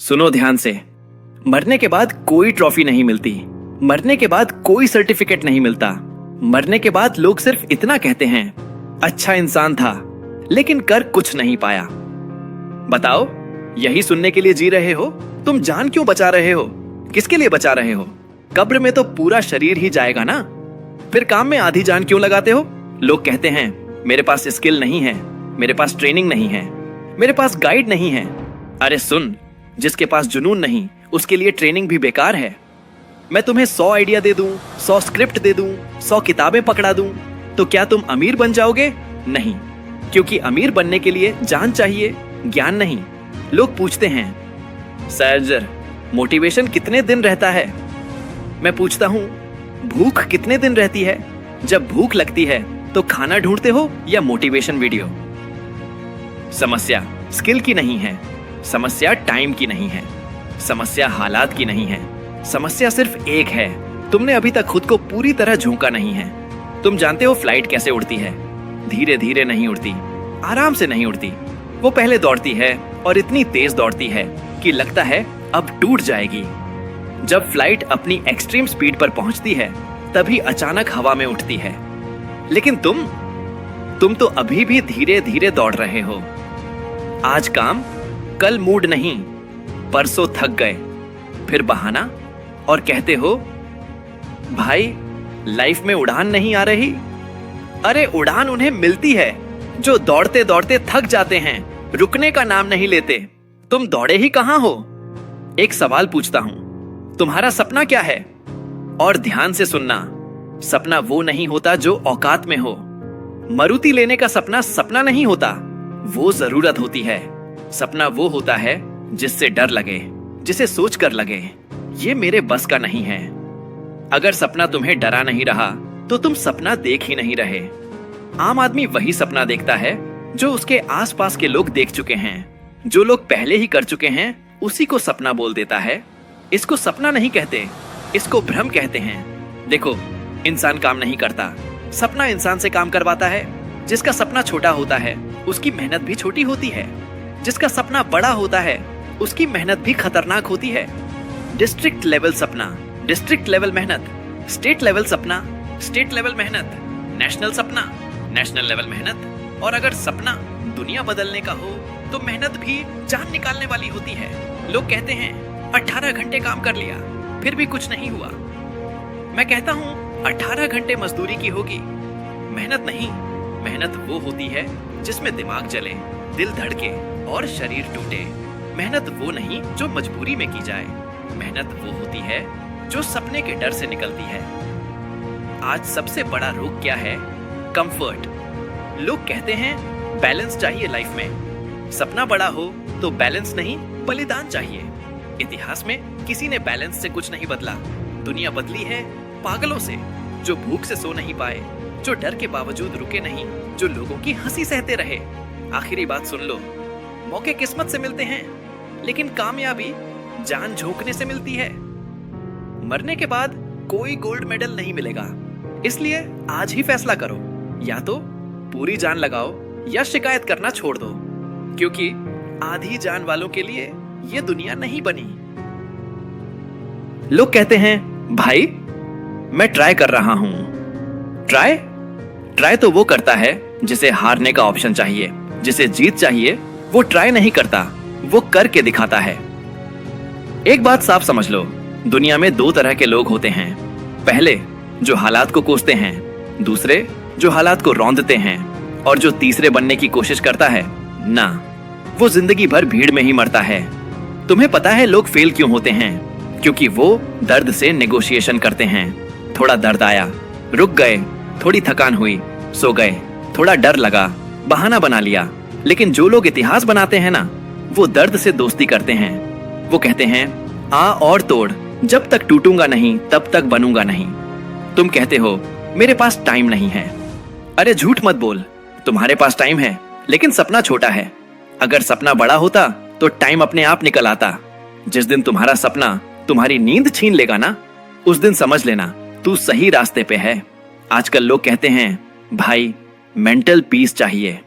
सुनो ध्यान से। मरने के बाद कोई ट्रॉफी नहीं मिलती, मरने के बाद कोई सर्टिफिकेट नहीं मिलता। मरने के बाद लोग सिर्फ इतना कहते हैं, अच्छा इंसान था, लेकिन कर कुछ नहीं पाया। बताओ, यही सुनने के लिए जी रहे हो? तुम जान क्यों बचा रहे हो? किसके लिए बचा रहे हो? कब्र में तो पूरा शरीर ही जाएगा ना। फिर काम में आधी जान क्यों लगाते हो? लोग कहते हैं, मेरे पास स्किल नहीं है, मेरे पास ट्रेनिंग नहीं है, मेरे पास गाइड नहीं है। अरे सुन, जिसके पास जुनून नहीं, उसके लिए ट्रेनिंग भी बेकार है। मैं तुम्हें 100 आइडिया दे दूं, 100 स्क्रिप्ट दे दूं, 100 किताबें पकड़ा दूं, तो क्या तुम अमीर बन जाओगे? नहीं, क्योंकि अमीर बनने के लिए जान चाहिए, ज्ञान नहीं। लोग पूछते हैं, सर मोटिवेशन कितने दिन रहता है? मैं पूछता हूं, भूख कितने दिन रहती है? जब भूख लगती है तो खाना ढूंढते हो या मोटिवेशन वीडियो? समस्या स्किल की नहीं है, समस्या टाइम की नहीं है, समस्या हालात की नहीं है। समस्या सिर्फ एक है, तुमने अभी तक खुद को पूरी तरह झोंका नहीं है। तुम जानते हो फ्लाइट कैसे उड़ती है? धीरे धीरे नहीं उड़ती, आराम से नहीं उड़ती। वो पहले दौड़ती है और इतनी तेज दौड़ती है कि लगता है अब टूट जाएगी। जब फ्लाइट अपनी एक्सट्रीम स्पीड पर पहुंचती है, तभी अचानक हवा में उठती है। लेकिन तुम तो अभी भी धीरे धीरे दौड़ रहे हो। आज काम, कल मूड नहीं, परसों थक गए, फिर बहाना, और कहते हो, भाई लाइफ में उड़ान नहीं आ रही। अरे उड़ान उन्हें मिलती है जो दौड़ते दौड़ते थक जाते हैं, रुकने का नाम नहीं लेते। तुम दौड़े ही कहां हो? एक सवाल पूछता हूं, तुम्हारा सपना क्या है? और ध्यान से सुनना, सपना वो नहीं होता जो औकात में हो। मारुति लेने का सपना सपना नहीं होता, वो जरूरत होती है। सपना वो होता है जिससे डर लगे, जिसे सोच कर लगे, ये मेरे बस का नहीं है। अगर सपना तुम्हें डरा नहीं रहा, तो तुम सपना देख ही नहीं रहे। आम आदमी वही सपना देखता है जो उसके आसपास के लोग देख चुके हैं। जो लोग पहले ही कर चुके हैं, उसी को सपना बोल देता है। इसको सपना नहीं कहते, इसको भ्रम कहते हैं। देखो, इंसान काम नहीं करता, सपना इंसान से काम करवाता है। जिसका सपना छोटा होता है, उसकी मेहनत भी छोटी होती है। जिसका सपना बड़ा होता है, उसकी मेहनत भी खतरनाक होती है। डिस्ट्रिक्ट लेवल सपना, डिस्ट्रिक्ट लेवल मेहनत, स्टेट लेवल सपना, स्टेट लेवल मेहनत, नेशनल सपना, नेशनल लेवल मेहनत। और अगर सपना दुनिया बदलने का हो, तो मेहनत भी जान निकालने वाली होती है। लोग कहते हैं 18 घंटे काम कर लिया, फिर भी कुछ नहीं हुआ। मैं कहता हूँ 18 घंटे मजदूरी की होगी, मेहनत नहीं। मेहनत वो होती है जिसमें दिमाग जले, दिल धड़के और शरीर टूटे। मेहनत वो नहीं जो मजबूरी में की जाए, मेहनत वो होती है जो सपने के डर से निकलती है। आज सबसे बड़ा रोग क्या है? कंफर्ट। लोग कहते हैं बैलेंस चाहिए लाइफ में। सपना बड़ा हो तो बैलेंस नहीं, बलिदान चाहिए। इतिहास में किसी ने बैलेंस से कुछ नहीं बदला। दुनिया बदली है पागलों से, जो भूख से सो नहीं पाए, जो डर के बावजूद रुके नहीं, जो लोगों की हंसी सहते रहे। आखिरी बात सुन लो, मौके किस्मत से मिलते हैं, लेकिन कामयाबी जान झोंकने से मिलती है। मरने के बाद कोई गोल्ड मेडल नहीं मिलेगा, इसलिए आज ही फैसला करो, या तो पूरी जान लगाओ या शिकायत करना छोड़ दो, क्योंकि आधी जान वालों के लिए ये दुनिया नहीं बनी। लोग कहते हैं, भाई मैं ट्राई कर रहा हूं। ट्राई तो वो करता है जिसे हारने का ऑप्शन चाहिए। जिसे जीत चाहिए वो ट्राई नहीं करता, वो करके दिखाता है। एक बात साफ समझ लो, दुनिया में 2 तरह के लोग होते हैं। पहले जो हालात को कोसते हैं, दूसरे जो हालात को रौंदते हैं, और जो तीसरे बनने की कोशिश करता है ना, वो जिंदगी भर भीड़ में ही मरता है। तुम्हें पता है लोग फेल क्यों होते हैं? क्योंकि वो दर्द से नेगोशिएशन करते हैं। थोड़ा दर्द आया, रुक गए, थोड़ी थकान हुई, सो गए, थोड़ा डर लगा, बहाना बना लिया। लेकिन जो लोग इतिहास बनाते हैं ना, वो दर्द से दोस्ती करते हैं। वो कहते हैं, आ और तोड़, जब तक टूटूंगा नहीं तब तक बनूंगा नहीं। तुम कहते हो मेरे पास टाइम नहीं है। अरे झूठ मत बोल, तुम्हारे पास टाइम है, लेकिन सपना छोटा है। अगर सपना बड़ा होता तो टाइम अपने आप निकल आता। जिस दिन तुम्हारा सपना तुम्हारी नींद छीन लेगा ना, उस दिन समझ लेना तू सही रास्ते पे है। आजकल लोग कहते हैं, भाई मेंटल पीस चाहिए।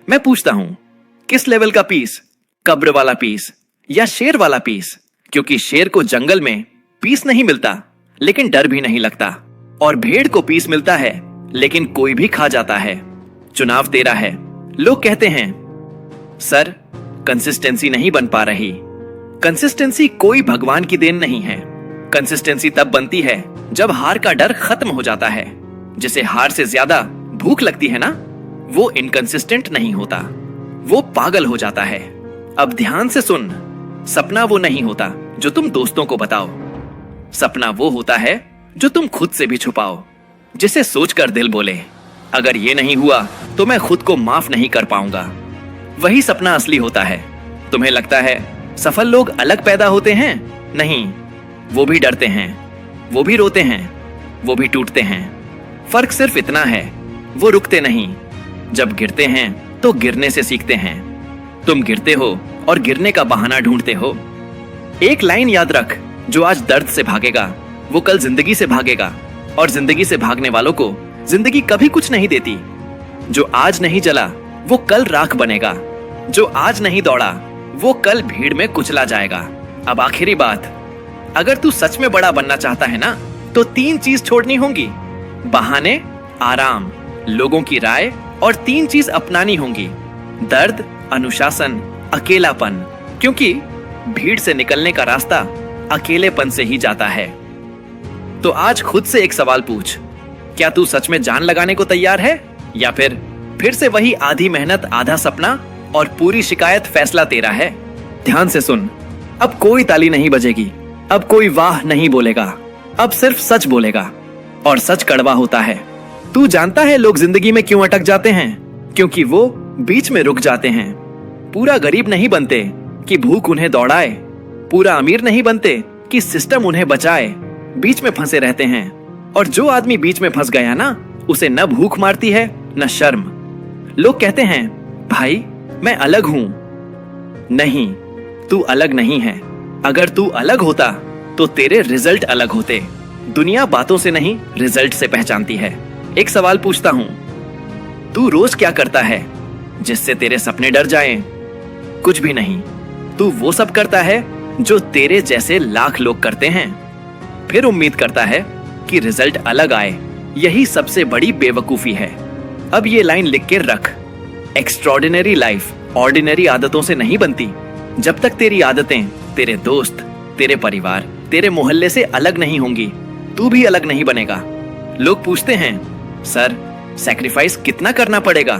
मैं पूछता हूं, किस लेवल का पीस? कब्र वाला पीस, या शेर वाला पीस, क्योंकि शेर को जंगल में पीस नहीं मिलता लेकिन डर भी नहीं लगता, और भेड़ को पीस मिलता है लेकिन कोई भी खा जाता है। चुनाव तेरा है। लोग कहते हैं सर कंसिस्टेंसी नहीं बन पा रही। कंसिस्टेंसी कोई भगवान की देन नहीं है। कंसिस्टेंसी तब बनती है जब हार का डर खत्म हो जाता है। जिसे हार से ज्यादा भूख लगती है ना, वो इनकंसिस्टेंट नहीं होता, वो पागल हो जाता है। अब ध्यान से सुन, सपना वो नहीं होता जो तुम दोस्तों को बताओ। सपना वो होता है जो तुम खुद से भी छुपाओ, जिसे सोचकर दिल बोले अगर ये नहीं हुआ तो मैं खुद को माफ नहीं कर पाऊंगा। वही सपना असली होता है। तुम्हें लगता है सफल लोग अलग पैदा होते हैं? नहीं, वो भी डरते हैं, वो भी रोते हैं, वो भी टूटते हैं। फर्क सिर्फ इतना है, वो रुकते नहीं। जब गिरते हैं तो गिरने से सीखते हैं। तुम गिरते हो और गिरने का बहाना ढूंढते हो। एक लाइन याद रख, जो आज दर्द से भागेगा वो कल जिंदगी से भागेगा, और जिंदगी से भागने वालों को जिंदगी कभी कुछ नहीं देती। जो आज नहीं जला वो कल राख बनेगा, जो आज नहीं दौड़ा वो कल भीड़ में कुचला जाएगा। अब आखिरी बात, अगर तू सच में बड़ा बनना चाहता है ना, तो 3 चीज छोड़नी होंगी: बहाने, आराम, लोगों की राय, और 3 चीज अपनानी होंगी: दर्द, अनुशासन, अकेलापन। क्योंकि भीड़ से निकलने का रास्ता अकेलेपन से ही जाता है। तो आज खुद से एक सवाल पूछ, क्या तू सच में जान लगाने को तैयार है, या फिर से वही आधी मेहनत आधा सपना और पूरी शिकायत फैसला तेरा है? ध्यान से सुन, अब कोई ताली नहीं बजेगी, अब कोई वाह नहीं बोलेगा, अब सिर्फ सच बोलेगा, और सच कड़वा होता है। तू जानता है लोग जिंदगी में क्यों अटक जाते हैं? क्योंकि वो बीच में रुक जाते हैं। पूरा गरीब नहीं बनते कि भूख उन्हें दौड़ाए, पूरा अमीर नहीं बनते कि सिस्टम उन्हें बचाए। बीच में फंसे रहते हैं, और जो आदमी बीच में फंस गया ना, उसे न भूख मारती है न शर्म। लोग कहते हैं भाई मैं अलग हूं। नहीं, तू अलग नहीं है। अगर तू अलग होता तो तेरे रिजल्ट अलग होते। दुनिया बातों से नहीं, रिजल्ट से पहचानती है। एक सवाल पूछता हूं, तू रोज क्या करता है जिससे तेरे सपने डर जाएं? कुछ भी नहीं। तू वो सब करता है जो तेरे जैसे लाख लोग करते हैं, फिर उम्मीद करता है कि रिजल्ट अलग आए। यही सबसे बड़ी बेवकूफी है। अब ये लाइन लिख के रख, एक्स्ट्रॉर्डिनरी लाइफ ऑर्डिनरी आदतों से नहीं बनती। जब तक तेरी आदतें तेरे दोस्त, तेरे परिवार, तेरे मोहल्ले से अलग नहीं होंगी, तू भी अलग नहीं बनेगा। लोग पूछते हैं सर सैक्रिफाइस कितना करना पड़ेगा?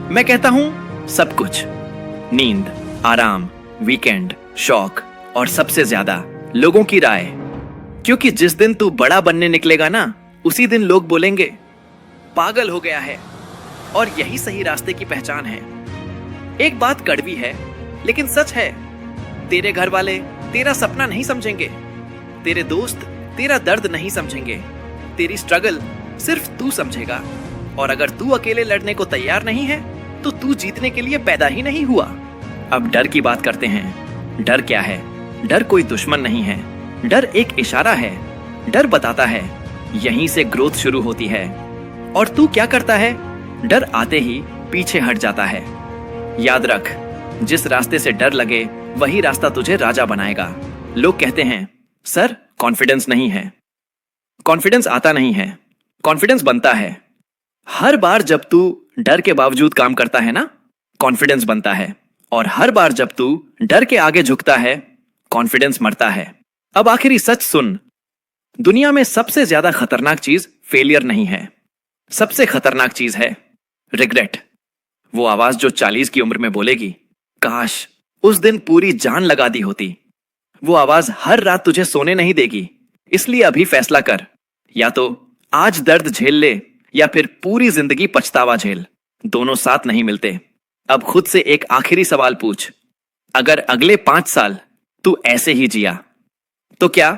मैं कहता हूं सब कुछ। नींद, आराम, वीकेंड, शौक, और सबसे ज्यादा लोगों की राय। क्योंकि जिस दिन तू बड़ा बनने निकलेगा ना, उसी दिन लोग बोलेंगे पागल हो गया है, और यही सही रास्ते की पहचान है। एक बात कड़वी है लेकिन सच है, तेरे घर वाले तेरा सपना नहीं समझेंगे, तेरे दोस्त तेरा दर्द नहीं समझेंगे, तेरी स्ट्रगल सिर्फ तू समझेगा। और अगर तू अकेले लड़ने को तैयार नहीं है तो तू जीतने के लिए पैदा ही नहीं हुआ। अब डर की बात करते हैं। डर क्या है? डर कोई दुश्मन नहीं है, डर एक इशारा है। डर बताता है यहीं से ग्रोथ शुरू होती है। और तू क्या करता है? डर आते ही पीछे हट जाता है। याद रख, जिस रास्ते से डर लगे वही रास्ता तुझे राजा बनाएगा। लोग कहते हैं सर कॉन्फिडेंस नहीं है। कॉन्फिडेंस आता नहीं है, कॉन्फिडेंस बनता है। हर बार जब तू डर के बावजूद काम करता है ना, कॉन्फिडेंस बनता है। और हर बार जब तू डर के आगे झुकता है, कॉन्फिडेंस मरता है। अब आखिरी सच सुन, दुनिया में सबसे ज्यादा खतरनाक चीज फेलियर नहीं है, सबसे खतरनाक चीज है रिग्रेट। वो आवाज जो 40 की उम्र में बोलेगी काश उस दिन पूरी जान लगा दी होती। वो आवाज हर रात तुझे सोने नहीं देगी। इसलिए अभी फैसला कर, या तो आज दर्द झेल ले या फिर पूरी जिंदगी पछतावा झेल। दोनों साथ नहीं मिलते। अब खुद से एक आखिरी सवाल पूछ, अगर अगले 5 साल तू ऐसे ही जिया तो क्या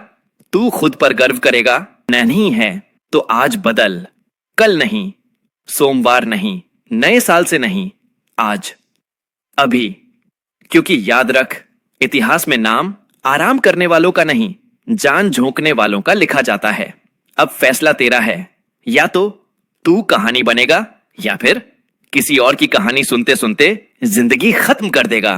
तू खुद पर गर्व करेगा? नहीं है तो आज बदल, कल नहीं, सोमवार नहीं, नए साल से नहीं, आज, अभी। क्योंकि याद रख, इतिहास में नाम आराम करने वालों का नहीं, जान झोंकने वालों का लिखा जाता है। अब फैसला तेरा है, या तो तू कहानी बनेगा या फिर किसी और की कहानी सुनते सुनते जिंदगी खत्म कर देगा।